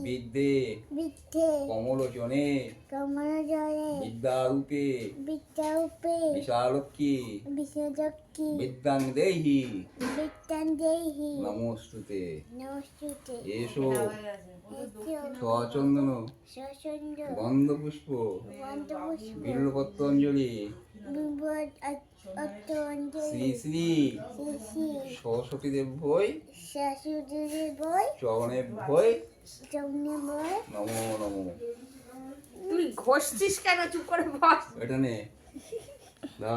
বিদ্যে কমলোচনে বিদ্যারূপে বিশালক্ষী বিদ্যাং দেহি নমস্তুতে। এসো সচন্দন গন্ধপুষ্প বিল্বপত্রাঞ্জলি শ্রী শ্রী সরস্বতী দেবৈ চরণে ভৈ নমো নমো। তুই ঘষছিস কেন? চুপ করে বস। এটা নে দা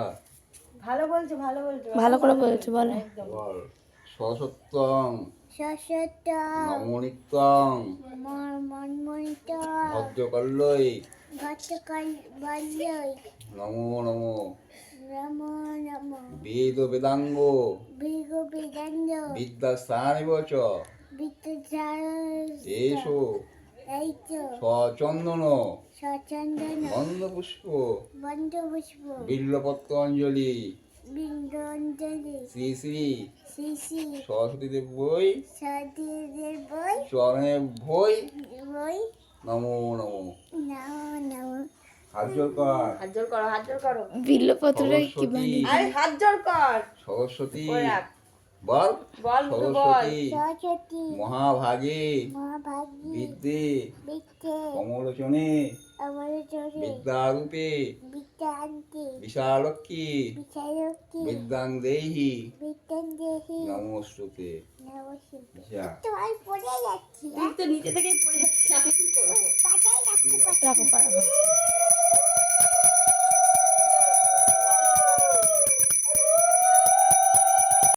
ভালো বলছো, ভালো বলছো, ভালো করে বলছো, বলো। বল। সরস্বত্যং নমোনিত্যং ভদ্রকল্লৈ নমো নমো। বেদ বেদাঙ্গ বিদ্যাস্থানিব চ এসো সচন্দন গন্ধপুষ্প বিল্বপত্রাঞ্জলি শ্রী শ্রী সরস্বতী দেবৈ চরণে ভৈ নমো নমো। হাত জোর কর, হাত জোর করো, হাত জোর করো। বিল্লপত্রে কি সরস্বতী বানিয়ে আরে হাত জোর কর। সরস্বতী ওই রাখ। বল বল, বল। সরস্বতী মহাভাগে বিদ্যে কমলোচনে বিদ্যারূপে বিশালক্ষী বিদ্যাং দেহি নমস্তুতে। যা তুই তো নিচে থেকেই পড়ে যাচ্ছিস, আমি কি করবো? রাখো, পারো।